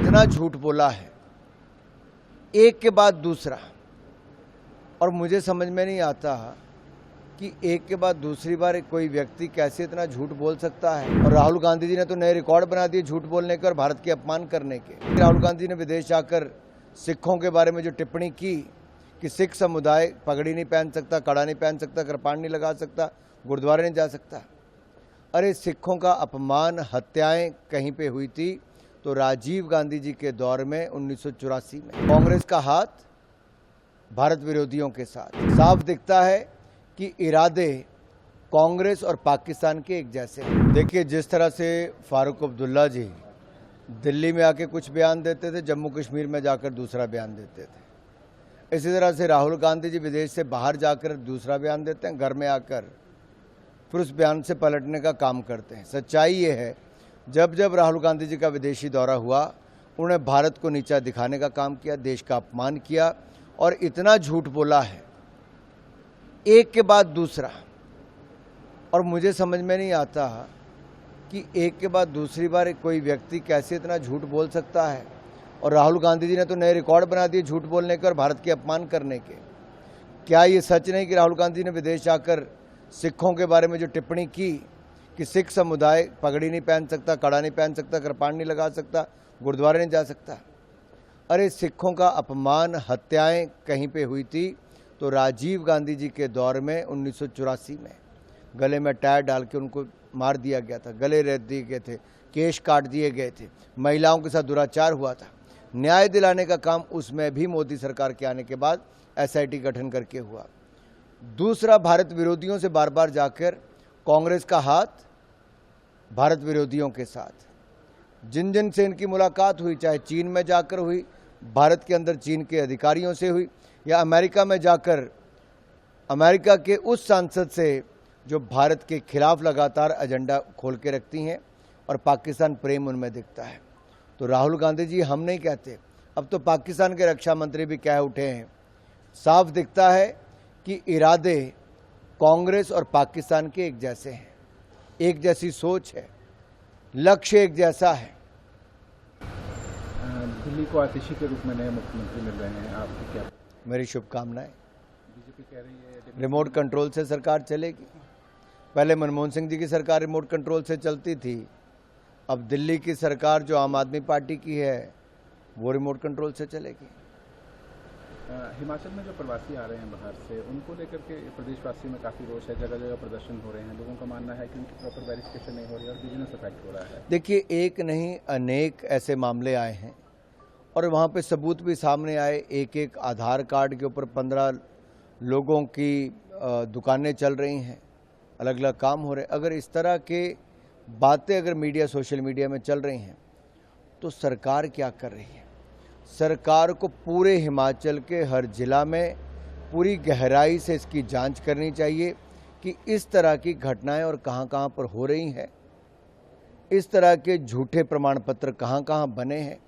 इतना झूठ बोला है एक के बाद दूसरा, और मुझे समझ में नहीं आता कि एक के बाद दूसरी बार कोई व्यक्ति कैसे इतना झूठ बोल सकता है। और राहुल गांधी जी ने तो नए रिकॉर्ड बना दिए झूठ बोलने के और भारत के अपमान करने के। राहुल गांधी जी ने विदेश जाकर सिखों के बारे में जो टिप्पणी की कि सिख समुदाय पगड़ी नहीं पहन सकता, कड़ा नहीं पहन सकता, कृपाण नहीं लगा सकता, गुरुद्वारे नहीं जा सकता। अरे सिखों का अपमान, हत्याएं कहीं पे हुई थी तो राजीव गांधी जी के दौर में 1984 में। कांग्रेस का हाथ भारत विरोधियों के साथ। साफ दिखता है कि इरादे कांग्रेस और पाकिस्तान के एक जैसे हैं। देखिए, जिस तरह से फारूक अब्दुल्ला जी दिल्ली में आके कुछ बयान देते थे, जम्मू कश्मीर में जाकर दूसरा बयान देते थे, इसी तरह से राहुल गांधी जी विदेश से बाहर जाकर दूसरा बयान देते हैं, घर में आकर फिर उस बयान से पलटने का काम करते हैं। सच्चाई ये है, जब जब राहुल गांधी जी का विदेशी दौरा हुआ, उन्होंने भारत को नीचा दिखाने का काम किया, देश का अपमान किया और इतना झूठ बोला है एक के बाद दूसरा। और मुझे समझ में नहीं आता कि एक के बाद दूसरी बार कोई व्यक्ति कैसे इतना झूठ बोल सकता है। और राहुल गांधी जी ने तो नए रिकॉर्ड बना दिए झूठ बोलने के और भारत के अपमान करने के। क्या ये सच नहीं कि राहुल गांधी ने विदेश जाकर सिखों के बारे में जो टिप्पणी की कि सिख समुदाय पगड़ी नहीं पहन सकता, कड़ा नहीं पहन सकता, कृपाण नहीं लगा सकता, गुरुद्वारे नहीं जा सकता। अरे सिखों का अपमान, हत्याएं कहीं पे हुई थी तो राजीव गांधी जी के दौर में 1984 में गले में टायर डाल के उनको मार दिया गया था, गले रेत दिए गए थे, केश काट दिए गए थे, महिलाओं के साथ दुराचार हुआ था। न्याय दिलाने का काम उसमें भी मोदी सरकार के आने के बाद एसआईटी गठन करके हुआ। दूसरा, भारत विरोधियों से बार बार जाकर कांग्रेस का हाथ भारत विरोधियों के साथ। जिन जिन से इनकी मुलाकात हुई, चाहे चीन में जाकर हुई, भारत के अंदर चीन के अधिकारियों से हुई, या अमेरिका में जाकर अमेरिका के उस सांसद से जो भारत के खिलाफ लगातार एजेंडा खोल के रखती हैं और पाकिस्तान प्रेम उनमें दिखता है। तो राहुल गांधी जी हम नहीं कहते, अब तो पाकिस्तान के रक्षा मंत्री भी कह उठे हैं। साफ दिखता है कि इरादे कांग्रेस और पाकिस्तान के एक जैसे हैं, एक जैसी सोच है, लक्ष्य एक जैसा है। दिल्ली को आतिशी के रूप में नए मुख्यमंत्री मिल रहे हैं, आपकी क्या? मेरी शुभकामनाएं। बीजेपी कह रही है रिमोट कंट्रोल से सरकार चलेगी। पहले मनमोहन सिंह जी की सरकार रिमोट कंट्रोल से चलती थी, अब दिल्ली की सरकार जो आम आदमी पार्टी की है वो रिमोट कंट्रोल से चलेगी। हिमाचल में जो प्रवासी आ रहे हैं बाहर से, उनको लेकर के प्रदेशवासियों में काफ़ी रोष है, जगह जगह प्रदर्शन हो रहे हैं। लोगों का मानना है कि उनकी प्रॉपर वेरिफिकेशन नहीं हो रही है और बिजनेस अफेक्ट हो रहा है। देखिए, एक नहीं अनेक ऐसे मामले आए हैं और वहाँ पे सबूत भी सामने आए। एक एक आधार कार्ड के ऊपर 15 लोगों की दुकानें चल रही हैं, अलग अलग काम हो रहे। अगर इस तरह के बातें अगर मीडिया, सोशल मीडिया में चल रही हैं तो सरकार क्या कर रही है? सरकार को पूरे हिमाचल के हर जिला में पूरी गहराई से इसकी जांच करनी चाहिए कि इस तरह की घटनाएं और कहां कहां पर हो रही हैं, इस तरह के झूठे प्रमाण पत्र कहां कहां बने हैं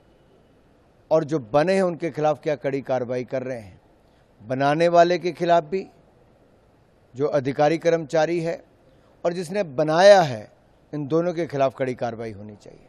और जो बने हैं उनके खिलाफ क्या कड़ी कार्रवाई कर रहे हैं। बनाने वाले के खिलाफ भी, जो अधिकारी कर्मचारी है और जिसने बनाया है, इन दोनों के खिलाफ कड़ी कार्रवाई होनी चाहिए।